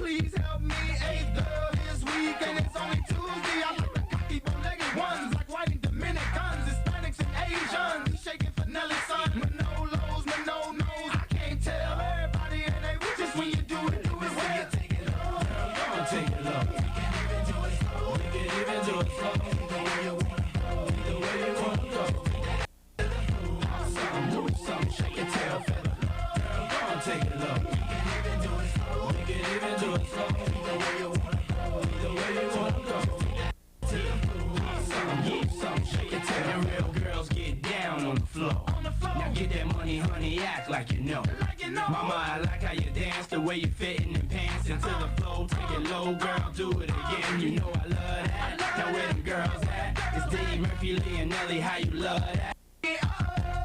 Please help me, a girl this week, and it's only Tuesday. I like the cocky bow-legged ones, like white and Dominicans, Hispanics and Asians. We shaking for Nelly's son. Manolos, Mano-nos, I can't tell everybody, and they just when you do it well. You take it low, girl, take it low. We can even do it slow. We can even do it slow. The way you wanna go, the way you wanna go. Some shake your tail feather. Girl, go and take it low. We can even do it slow. We can even do it slow. The way you wanna go, the way you wanna go. Some shake your tail. And real girls get down on the floor. Now get that money, honey, act like you know. Mama, I like how you dance, the way you fit in them pants into the flow. Take it low, girl, do it again. You know I love that. Now where them girls at? It's Dave, Murphy, Lee, and Nelly. How you love that?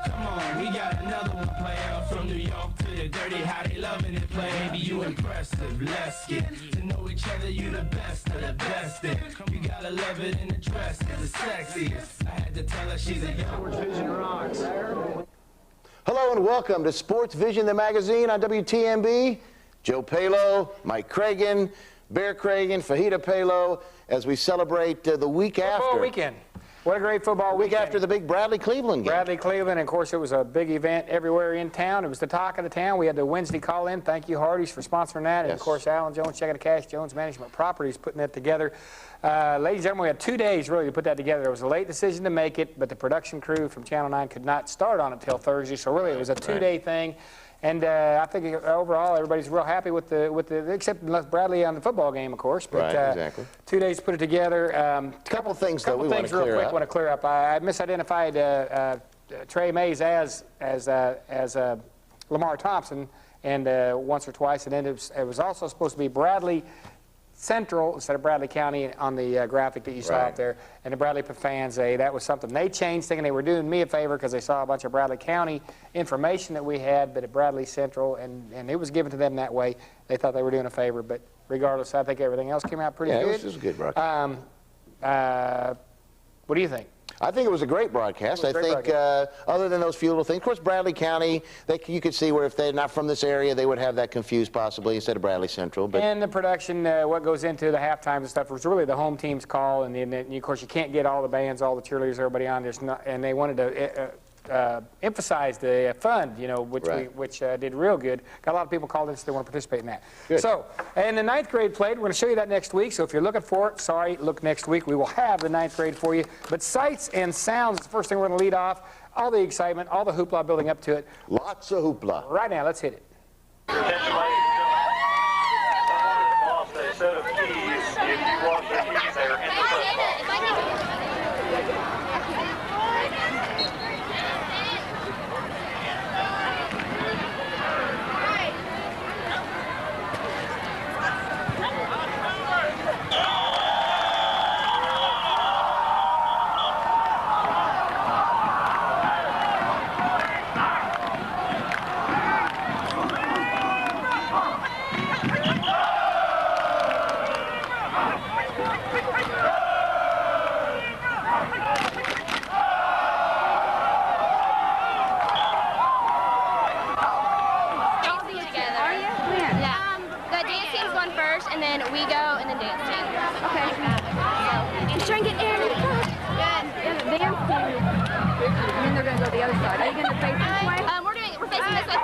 Come on, we got another one player from New York to the dirty. How they loving it, play. Baby, you impressive. Let's get to know each other. You the best of the best. And you gotta love it in the dress. It's the sexiest. I had to tell her she's a young SportsVision rocks. Hello and welcome to SportsVision, the magazine on WTMB. Joe Palo, Mike Cragen, Bear Cragen, Fajita Palo, as we celebrate the week after. Football weekend. What a great football weekend. Week after the big Bradley-Cleveland game. Bradley-Cleveland, and of course, it was a big event everywhere in town. It was the talk of the town. We had the Wednesday call-in. Thank you, Hardee's, for sponsoring that. And, of course, Alan Jones, Checking the Cash, Jones Management Properties, putting that together. Ladies and gentlemen, we had 2 days, really, to put that together. It was a late decision to make it, but the production crew from Channel 9 could not start on it until Thursday. So, really, it was a two-day thing. And I think overall everybody's real happy with the except Bradley on the football game, of course. But, right, exactly. 2 days to put it together. Couple things though we want to clear up. Want to clear up. I misidentified Trey Mays as Lamar Thompson, and once or twice, and then it was also supposed to be Bradley Central instead of Bradley County on the graphic that you saw out there. And the Bradley fans, that was something they changed, thinking they were doing me a favor because they saw a bunch of Bradley County information that we had, but at Bradley Central, and it was given to them that way. They thought they were doing a favor, but regardless, I think everything else came out pretty good. Yeah, it was a good broadcast. What do you think? I think it was a great broadcast. I think other than those few little things, of course, Bradley County, you could see where if they're not from this area, they would have that confused possibly instead of Bradley Central. But and the production, what goes into the halftime and stuff was really the home team's call, and of course you can't get all the bands, all the cheerleaders, everybody on. And they wanted to emphasize the fund, which did real good. Got a lot of people called in, so they want to participate in that. Good. So, and the 9th grade played. We're going to show you that next week. So if you're looking for it, sorry, look next week. We will have the 9th grade for you. But sights and sounds is the first thing we're going to lead off. All the excitement, all the hoopla building up to it. Lots of hoopla. Right now, let's hit it. Attention, ladies and gentlemen. Lost a set of keys. If you lost your keys, they're in the press box. And then we go and then dance team. Okay. Just try and get air. Good. The dance team. And then they're going to go the other side. Are you going to face this way? We're facing this way.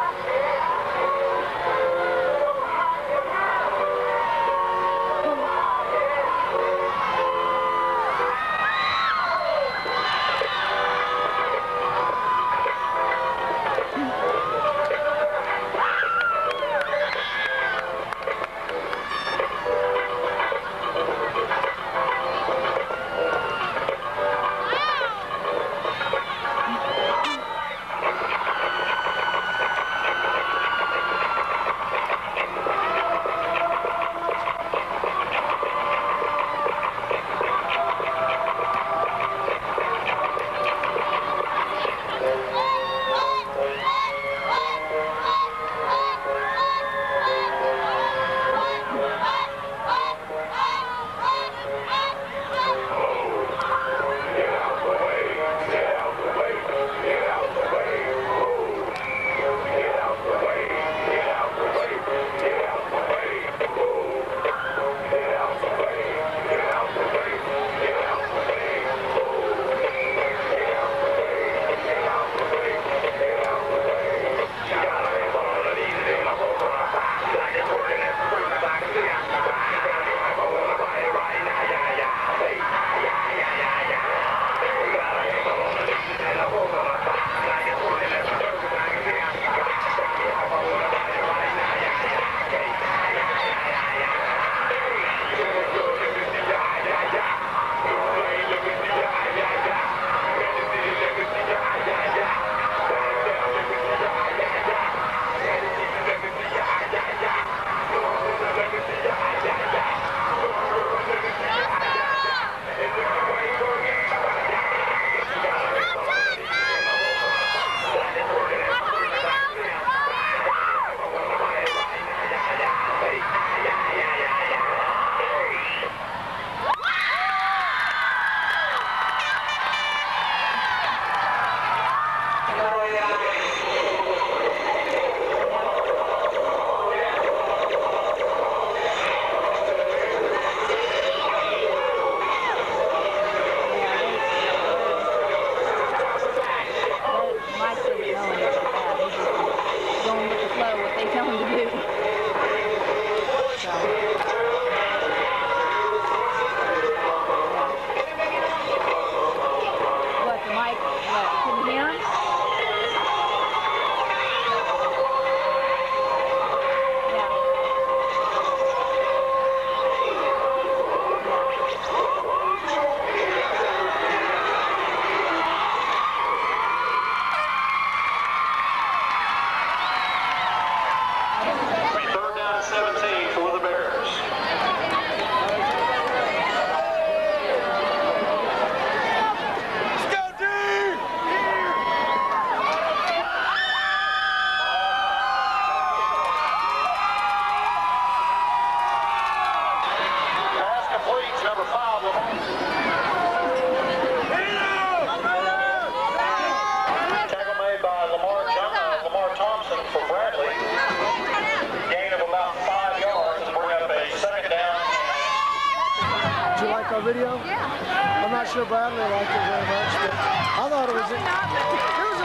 Video? Yeah. I'm not sure Bradley liked it very much, but I thought it was at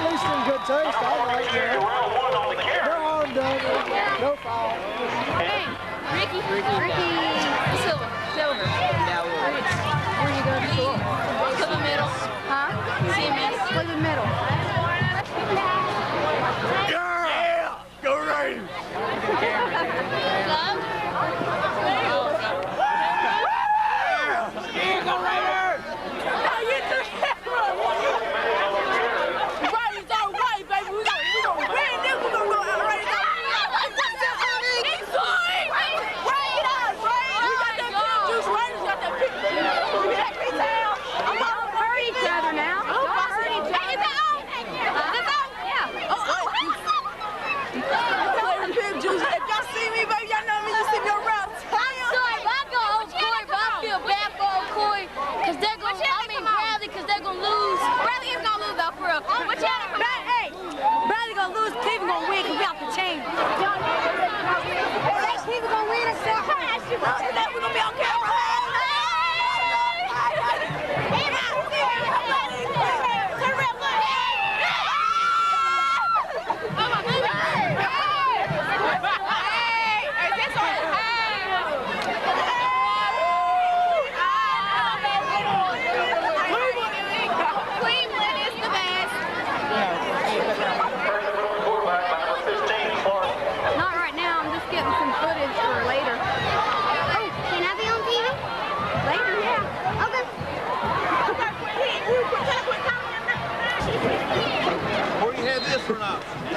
least in good taste. I liked it. They're all done. No foul. Hey, Ricky. Silver. Where you go to school? Cleveland Middle. Huh? CMS. Cleveland Middle. Yeah! Go Raiders! Love? Bradley gonna lose, Cleveland gonna win because we off the chain. Cleveland gonna win, we're gonna be on camera.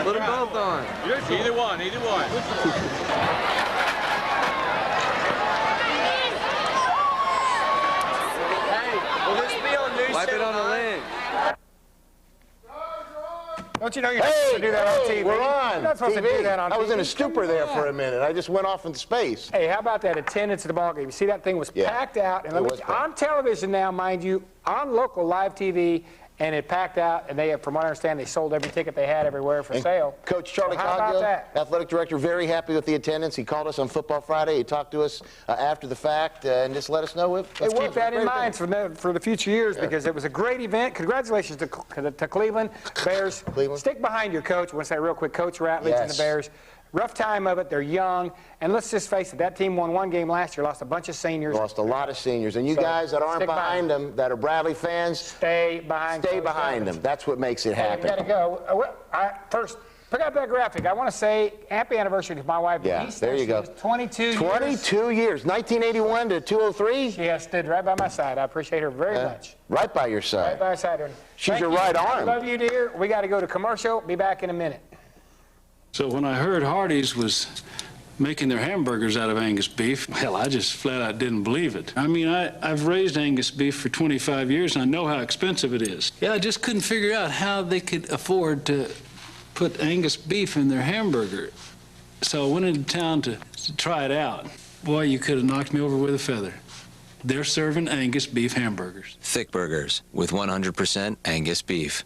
Put them both on. Either one. Hey, will this be on news? Wipe it on the leg. Don't you know you're not supposed to do that on TV? We're on You're not supposed TV. to do that on TV. I was in a stupor there for a minute. I just went off into space. Hey, how about that attendance at the ball game? You see that thing was packed out, and on television now, mind you, on local live TV, and it packed out, and they, from what I understand, they sold every ticket they had everywhere for sale. Coach Charlie How about Cogdill, that? athletic director, very happy with the attendance. He called us on Football Friday. He talked to us after the fact and just let us know it Let's was keep that a in great mind for the future years because it was a great event. Congratulations to Cleveland Bears. Cleveland. Stick behind your coach. I want to say real quick, Coach Ratledge and the Bears. Rough time of it. They're young. And let's just face it, that team won one game last year, lost a bunch of seniors. Lost a lot of seniors. And you guys that aren't behind them, that are Bradley fans, stay behind them. That's what makes it happen. You got to go. First, pick up that graphic. I want to say happy anniversary to my wife. Yeah, there you go. 22 years. 22 years. 1981 to 203. She has stood right by my side. I appreciate her very much. Right by your side. Right by my side. She's your right arm. I love you, dear. We got to go to commercial. Be back in a minute. So when I heard Hardee's was making their hamburgers out of Angus beef, hell, I just flat out didn't believe it. I mean, I've raised Angus beef for 25 years, and I know how expensive it is. Yeah, I just couldn't figure out how they could afford to put Angus beef in their hamburger. So I went into town to try it out. Boy, you could have knocked me over with a feather. They're serving Angus beef hamburgers. Thick burgers with 100% Angus beef.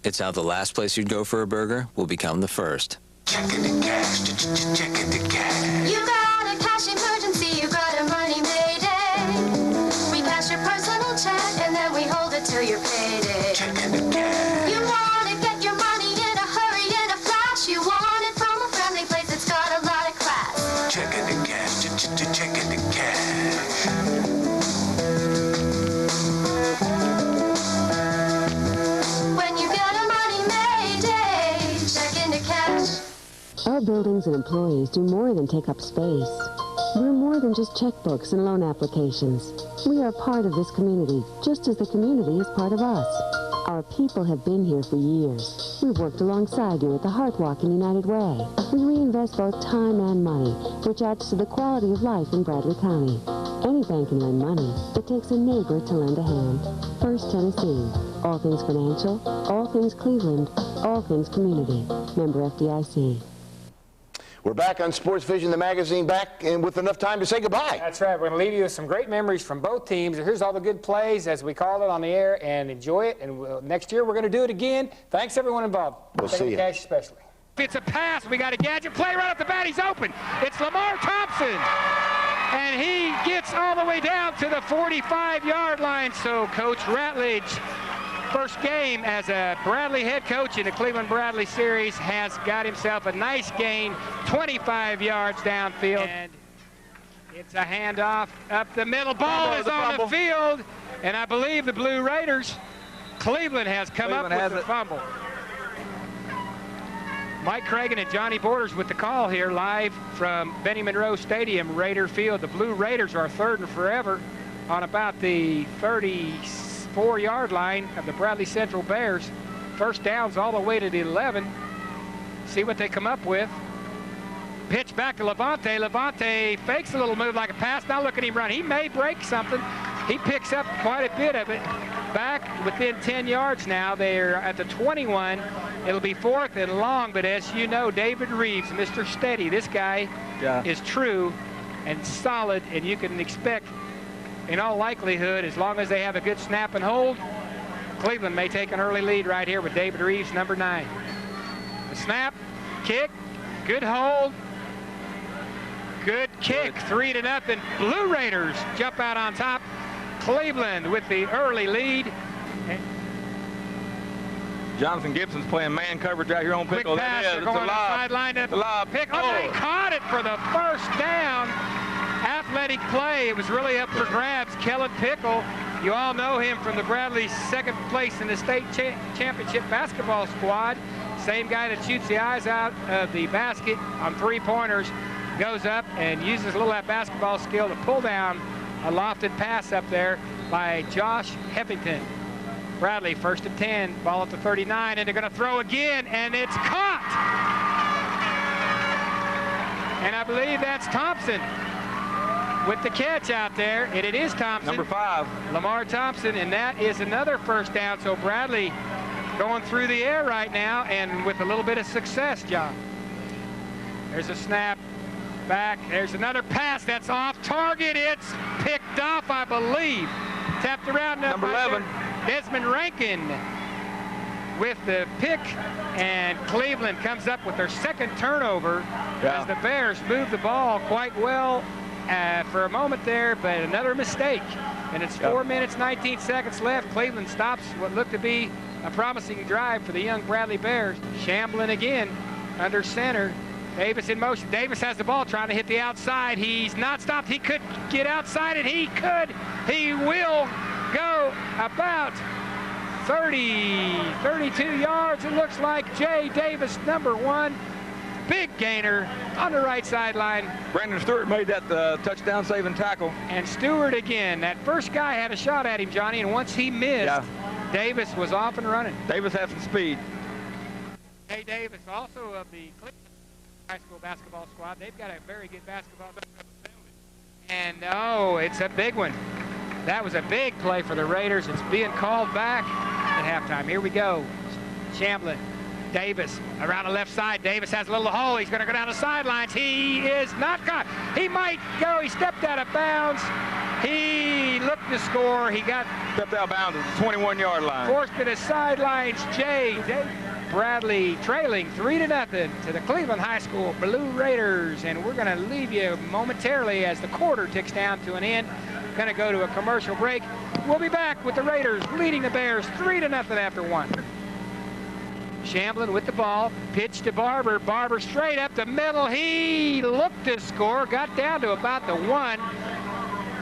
It's how the last place you'd go for a burger will become the first. Checking the cash, checking the cash. You got a cash emergency, you got a money mayday. We cash your personal check and then we hold it till your payday. Checking the cash. You want to get your money in a hurry, in a flash. You want it from a friendly place that's got a lot of class. Checking the cash, checking the cash. When you get a money mayday, check into cash. Our buildings and employees do more than take up space. We're more than just checkbooks and loan applications. We are part of this community, just as the community is part of us. Our people have been here for years. We've worked alongside you at the Heart Walk in United Way. We reinvest both time and money, which adds to the quality of life in Bradley County. Any bank can lend money. It takes a neighbor to lend a hand. First Tennessee. All things financial, all things Cleveland, all things community. Member FDIC. We're back on SportsVision, the magazine, back and with enough time to say goodbye. That's right. We're going to leave you with some great memories from both teams. Here's all the good plays, as we call it, on the air, and enjoy it. And next year, we're going to do it again. Thanks, everyone involved. We'll see you. Cash especially. It's a pass. We got a gadget play right off the bat. He's open. It's Lamar Thompson. And he gets all the way down to the 45-yard line. So Coach Ratledge, first game as a Bradley head coach in the Cleveland Bradley series, has got himself a nice gain, 25 yards downfield. And it's a handoff up the middle. Ball is on the field. And I believe the Blue Raiders, Cleveland has come up with the fumble. Mike Cragen and Johnny Borders with the call here live from Benny Monroe Stadium, Raider Field. The Blue Raiders are third and forever on about the 34-yard line of the Bradley Central Bears. First downs all the way to the 11. See what they come up with. Pitch back to Levante. Levante fakes a little move like a pass. Now look at him run. He may break something. He picks up quite a bit of it. Back within 10 yards now. They're at the 21. It'll be fourth and long, but as you know, David Reeves, Mr. Steady, this guy is true and solid, and you can expect, in all likelihood, as long as they have a good snap and hold, Cleveland may take an early lead right here with David Reeves, number 9. The snap, kick, good hold, good kick, 3-0. Blue Raiders jump out on top. Cleveland with the early lead. Jonathan Gibson's playing man coverage out here on Pickle. Quick pass, they're going on the sideline to Pickle. Oh, they caught it for the first down. Athletic play. It was really up for grabs. Kellen Pickle, you all know him from the Bradley second place in the state championship basketball squad. Same guy that shoots the eyes out of the basket on three-pointers. Goes up and uses a little of that basketball skill to pull down a lofted pass up there by Josh Heffington. Bradley first and 10, ball at the 39, and they're going to throw again, and it's caught. And I believe that's Thompson with the catch out there, and it is Thompson. Number 5. Lamar Thompson, and that is another first down. So Bradley going through the air right now, and with a little bit of success, John. There's a snap. Back, there's another pass that's off target. It's picked off, I believe. Tapped around. Number 11. Desmond Rankin with the pick, and Cleveland comes up with their second turnover as the Bears move the ball quite well for a moment there, but another mistake. And it's 4 minutes, 19 seconds left. Cleveland stops what looked to be a promising drive for the young Bradley Bears. Shamblin again under center. Davis in motion. Davis has the ball trying to hit the outside. He's not stopped. He could get outside, and he could. He will go about 32 yards. It looks like Jay Davis, number 1. Big gainer on the right sideline. Brandon Stewart made that touchdown saving tackle. And Stewart again. That first guy had a shot at him, Johnny, and once he missed, Davis was off and running. Davis has some speed. Jay Davis, also of the Cleveland high school basketball squad. They've got a very good basketball. And oh, it's a big one. That was a big play for the Raiders. It's being called back at halftime. Here we go. Shamblin, Davis around the left side. Davis has a little hole. He's going to go down the sidelines. He is not caught. He might go. He stepped out of bounds. He looked to score. He got stepped out of bounds at the 21-yard line. Forced to the sidelines. Bradley trailing 3-0 to the Cleveland High School Blue Raiders. And we're going to leave you momentarily as the quarter ticks down to an end. Going to go to a commercial break. We'll be back with the Raiders leading the Bears 3-0 after one. Shamblin with the ball, pitch to Barber. Barber straight up the middle. He looked to score, got down to about the 1.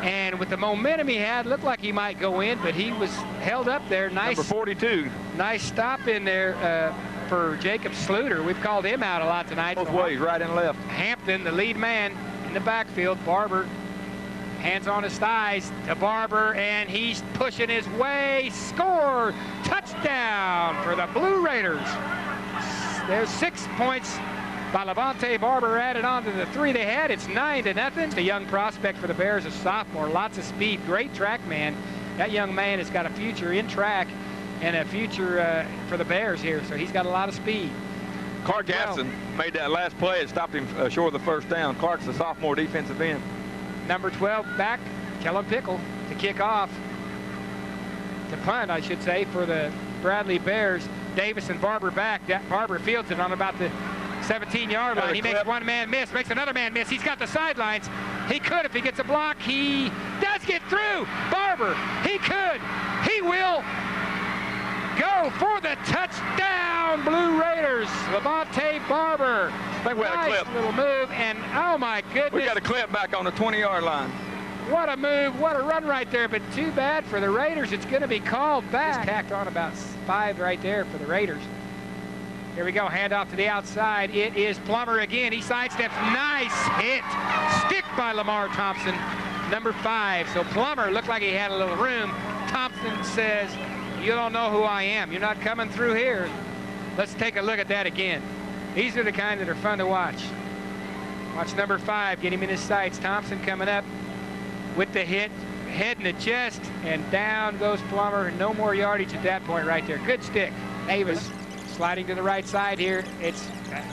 And with the momentum he had, looked like he might go in, but he was held up there. Nice. Number 42. Nice stop in there for Jacob Sluter. We've called him out a lot tonight. Both ways, right and left. Hampton, the lead man in the backfield. Barber, hands on his thighs to Barber, and he's pushing his way. Score! Touchdown for the Blue Raiders. There's 6 points by Levante Barber added on to the 3 they had. It's 9-0. The young prospect for the Bears, a sophomore, lots of speed, great track man. That young man has got a future in track and a future for the Bears here, so he's got a lot of speed. Clark Gaston made that last play. It stopped him short of the first down. Clark's the sophomore defensive end. Number 12 back, Kellen Pickle, to kick off. To punt, I should say, for the Bradley Bears. Davis and Barber back. Barber fields it on about the 17-yard line. He makes one man miss, makes another man miss. He's got the sidelines. He could if he gets a block. He does get through. Barber, he could. He will go for the touchdown, Blue Raiders. Levante Barber. I think we had a clip. Little move, and oh my goodness. We got a clip back on the 20-yard line. What a move, what a run right there, but too bad for the Raiders. It's going to be called back. Just tacked on about 5 right there for the Raiders. Here we go, handoff to the outside. It is Plummer again. He sidesteps. Nice hit. Stick by Lamar Thompson, number 5. So Plummer looked like he had a little room. Thompson says, you don't know who I am. You're not coming through here. Let's take a look at that again. These are the kind that are fun to watch. Watch number 5, get him in his sights. Thompson coming up with the hit, head in the chest, and down goes Plummer. No more yardage at that point right there. Good stick. Davis sliding to the right side here. It's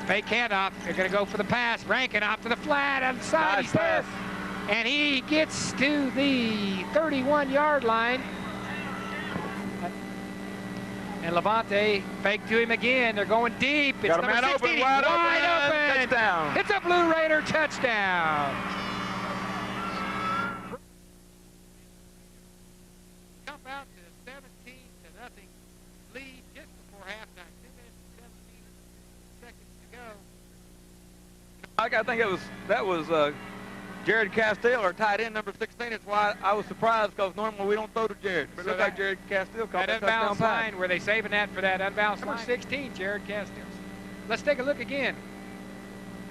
fake handoff. They're going to go for the pass. Rankin off to the flat on the side. Nice pass. And he gets to the 31-yard line. And Levante fake to him again. They're going deep. It's got a man open, wide open. Touchdown. It's a Blue Raider touchdown. Jump out to 17-0 lead just before halftime. 2 minutes and 17 seconds to go. I think that was Jared Castile, our tight end, number 16. That's why I was surprised, because normally we don't throw to Jared. But it looked like Jared Castile caught that touchdown unbalanced line. Were they saving that for that unbalanced line? Number 16, Jared Castile. Let's take a look again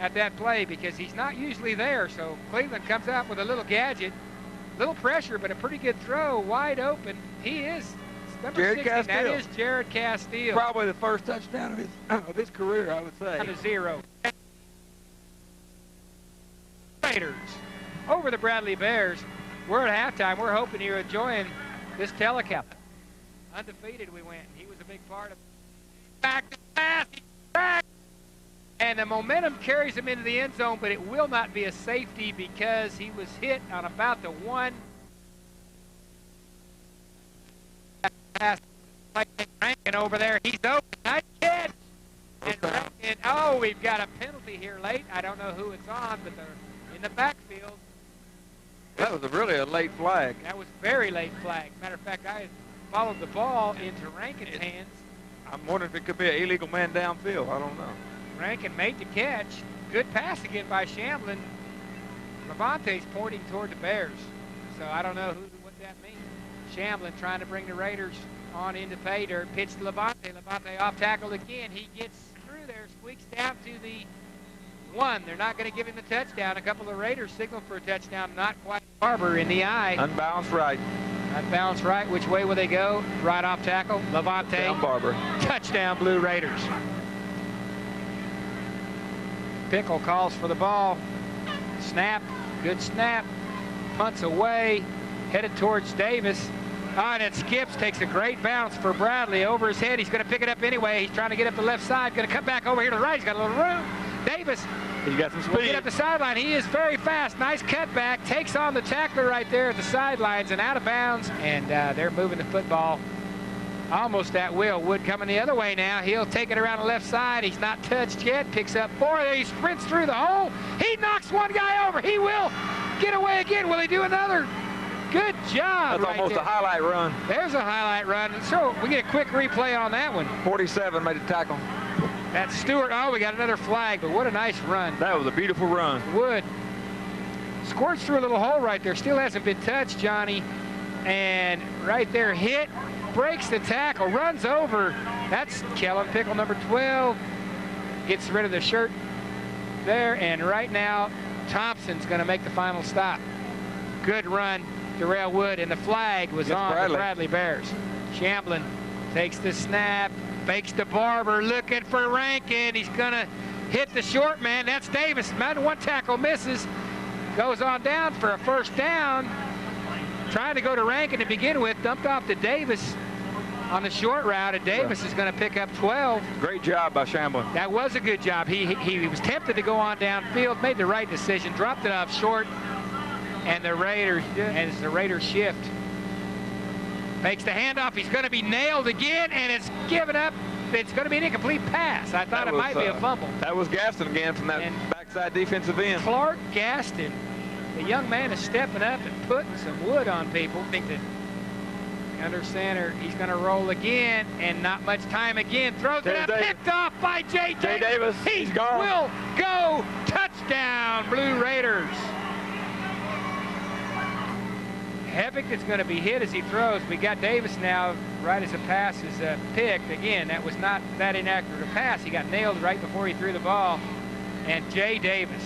at that play, because he's not usually there. So Cleveland comes out with a little gadget, little pressure, but a pretty good throw, wide open. He is number Jared 16. Castile. That is Jared Castile. Probably the first touchdown of his career, I would say. Down to 0. Raiders over the Bradley Bears. We're at halftime. We're hoping you're enjoying this telecast. Undefeated we went. He was a big part of it. Back to pass. Back. And the momentum carries him into the end zone, but it will not be a safety because he was hit on about the 1. Pass. Rankin over there. He's open. Nice catch. And Rankin, oh, we've got a penalty here late. I don't know who it's on, but they're in the backfield. That was really a late flag. That was very late flag. Matter of fact, I followed the ball into Rankin's hands. I'm wondering if it could be an illegal man downfield. I don't know. Rankin made the catch. Good pass again by Shamblin. Levante's pointing toward the Bears. So I don't know what that means. Shamblin trying to bring the Raiders on into pay dirt. Pitch to Levante. Levante off tackle again. He gets through there, squeaks down to the 1. They're not going to give him the touchdown. A couple of Raiders signal for a touchdown. Not quite. Barber in the eye. Unbalanced right. Unbalanced right. Which way will they go? Right off tackle. Levante. Down Barber. Touchdown, Blue Raiders. Pickle calls for the ball. Snap. Good snap. Punts away. Headed towards Davis. And it skips. Takes a great bounce for Bradley over his head. He's going to pick it up anyway. He's trying to get up the left side. Going to cut back over here to the right. He's got a little room. Davis. He's got some speed. Will get up the sideline. He is very fast. Nice cutback. Takes on the tackler right there at the sidelines and out of bounds. And they're moving the football almost at will. Wood coming the other way now. He'll take it around the left side. He's not touched yet. Picks up 4. He sprints through the hole. He knocks one guy over. He will get away again. Will he do another? Good job. That's almost a highlight run. There's a highlight run. So we get a quick replay on that one. 47 made a tackle. That's Stewart. Oh, we got another flag, but what a nice run. That was a beautiful run. Wood squirts through a little hole right there. Still hasn't been touched, Johnny. And right there, hit, breaks the tackle, runs over. That's Kellen Pickle, number 12. Gets rid of the shirt there, and right now, Thompson's going to make the final stop. Good run, Darrell Wood, and the flag was on the Bradley Bears. Shamblin takes the snap, fakes to Barber, looking for Rankin. He's going to hit the short man. That's Davis. One tackle misses. Goes on down for a first down. Trying to go to Rankin to begin with. Dumped off to Davis on the short route, and Davis is going to pick up 12. Great job by Shamblin. That was a good job. He was tempted to go on downfield, made the right decision, dropped it off short, and the Raiders shift. Makes the handoff. He's going to be nailed again, and it's given up. It's going to be an incomplete pass. I thought it might be a fumble. That was Gaston again from that backside defensive end. Clark Gaston, the young man, is stepping up and putting some wood on people. I think that under center, he's going to roll again, and not much time again. Throws it up, picked off by Jay Davis. He's gone. Will go. Touchdown, Blue Raiders. Hevick is going to be hit as he throws. We got Davis now right as the pass is picked. Again, that was not that inaccurate a pass. He got nailed right before he threw the ball. And Jay Davis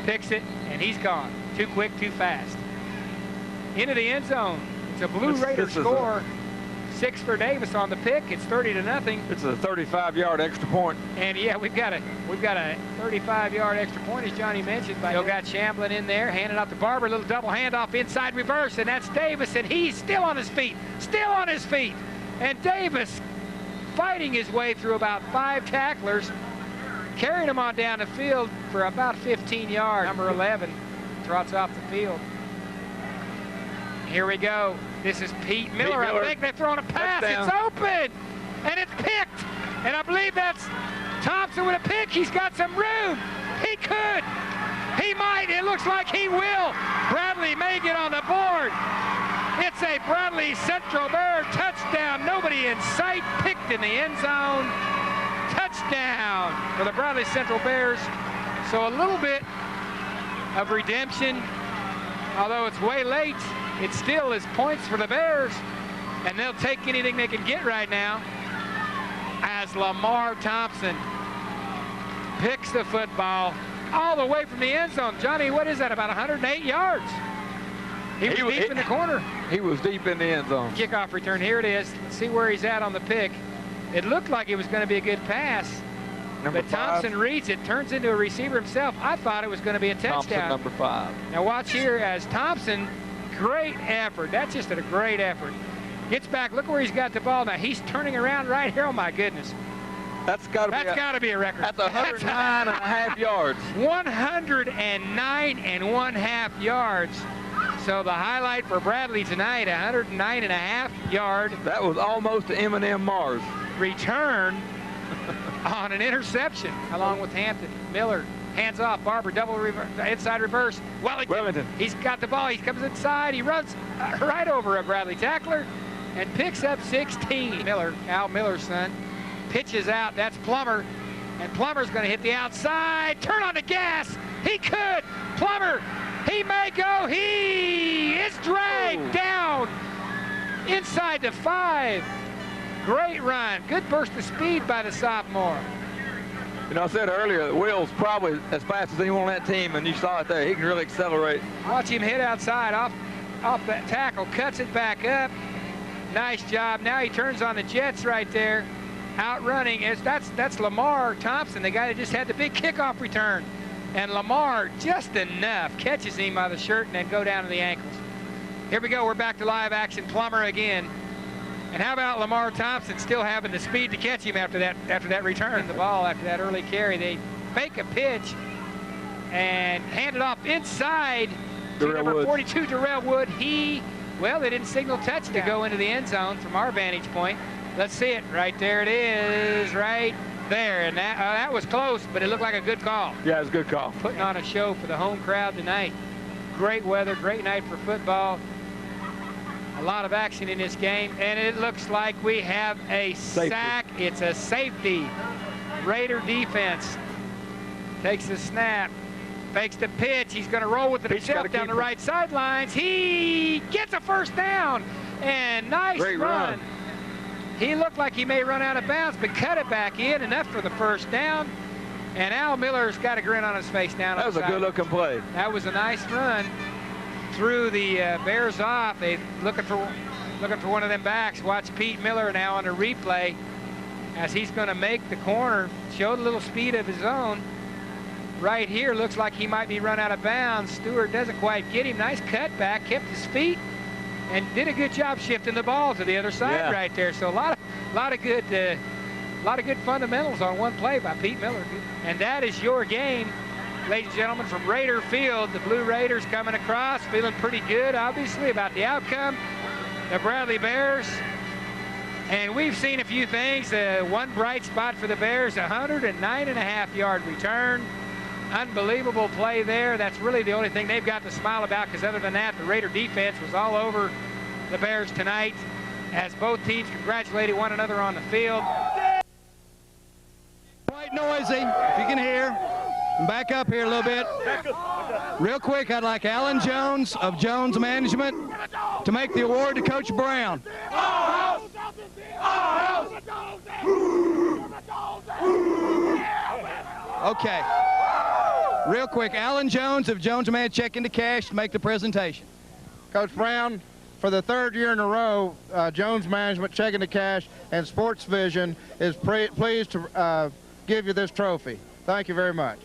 picks it, and he's gone. Too quick, too fast. Into the end zone. It's a Blue Raider score. 6 for Davis on the pick. It's 30-0. It's a 35-yard extra point. And yeah, we've got a 35-yard extra point, as Johnny mentioned. Still got Shamblin in there, handing off to Barber, a little double handoff inside reverse, and that's Davis, and he's still on his feet, And Davis fighting his way through about 5 tacklers, carrying him on down the field for about 15 yards. Number 11 trots off the field. Here we go. This is Pete Miller. I think they're throwing a pass. Touchdown. It's open, and it's picked. And I believe that's Thompson with a pick. He's got some room. He could. He might. It looks like he will. Bradley may get on the board. It's a Bradley Central Bear touchdown. Nobody in sight. Picked in the end zone. Touchdown for the Bradley Central Bears. So a little bit of redemption, although it's way late. It still is points for the Bears, and they'll take anything they can get right now as Lamar Thompson picks the football all the way from the end zone. Johnny, what is that, about 108 yards? He was deep in the corner. He was deep in the end zone. Kickoff return, here it is. Let's see where he's at on the pick. It looked like it was going to be a good pass, but Thompson reads it, turns into a receiver himself. I thought it was going to be a touchdown. Thompson, number 5. Now watch here as Thompson, great effort. That's just a great effort. Gets back. Look where he's got the ball now. He's turning around right here. Oh, my goodness. That's got to be a record. That's 109.5 yards. 109.5 yards. So the highlight for Bradley tonight, 109.5 yard. That was almost an M&M Mars. Return on an interception, along with Hampton. Miller. Hands off, Barber, double inside reverse. Wellington. He's got the ball. He comes inside. He runs right over a Bradley tackler and picks up 16. Miller, Al Miller's son, pitches out. That's Plummer. And Plummer's going to hit the outside. Turn on the gas. He could. Plummer, he may go. He is dragged down inside the 5. Great run. Good burst of speed by the sophomore. You know, I said earlier that Will's probably as fast as anyone on that team, and you saw it there. He can really accelerate. Watch him hit outside off that tackle, cuts it back up. Nice job. Now he turns on the Jets right there, outrunning. That's Lamar Thompson, the guy that just had the big kickoff return. And Lamar, just enough, catches him by the shirt and then go down to the ankles. Here we go. We're back to live action. Plummer again. And how about Lamar Thompson still having the speed to catch him after that return? The ball after that early carry, they fake a pitch and hand it off inside to number 42, Darrell Wood. Well, they didn't signal touch to go into the end zone from our vantage point. Let's see it. Right there it is, right there. And that was close, but it looked like a good call. Yeah, it was a good call. Putting on a show for the home crowd tonight. Great weather, great night for football. A lot of action in this game, and it looks like we have a sack. It's a safety. Raider defense takes the snap, fakes the pitch. He's going to roll with it himself down the right sidelines. He gets a first down, and nice run. He looked like he may run out of bounds, but cut it back in, enough for the first down. And Al Miller's got a grin on his face down. That was a good-looking play. That was a nice run. Threw the Bears off. They looking for one of them backs. Watch Pete Miller now on a replay as he's going to make the corner. Showed a little speed of his own. Right here looks like he might be run out of bounds. Stewart doesn't quite get him. Nice cutback, kept his feet, and did a good job shifting the ball to the other side right there. So a lot of good fundamentals on one play by Pete Miller. And that is your game. Ladies and gentlemen, from Raider Field, the Blue Raiders coming across, feeling pretty good, obviously, about the outcome. The Bradley Bears. And we've seen a few things. One bright spot for the Bears, 109.5-yard return. Unbelievable play there. That's really the only thing they've got to smile about, because other than that, the Raider defense was all over the Bears tonight as both teams congratulated one another on the field. Quite noisy, if you can hear. Back up here a little bit. Real quick, I'd like Alan Jones of Jones Management to make the award to Coach Brown. Okay. Real quick, Alan Jones of Jones Management, check into cash to make the presentation. Coach Brown, for the third year in a row, Jones Management, Check into Cash, and SportsVision is pleased to give you this trophy. Thank you very much.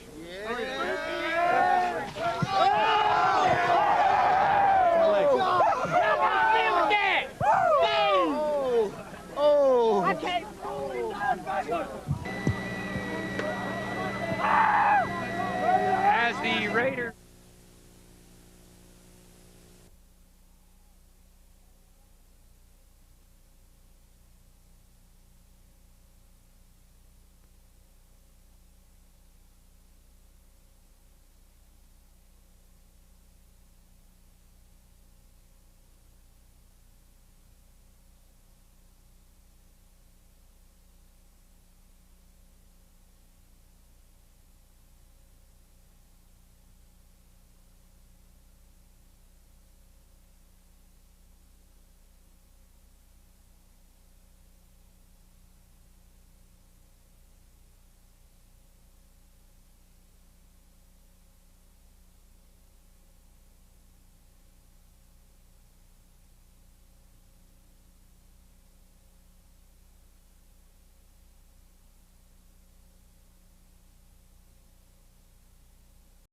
As the Raiders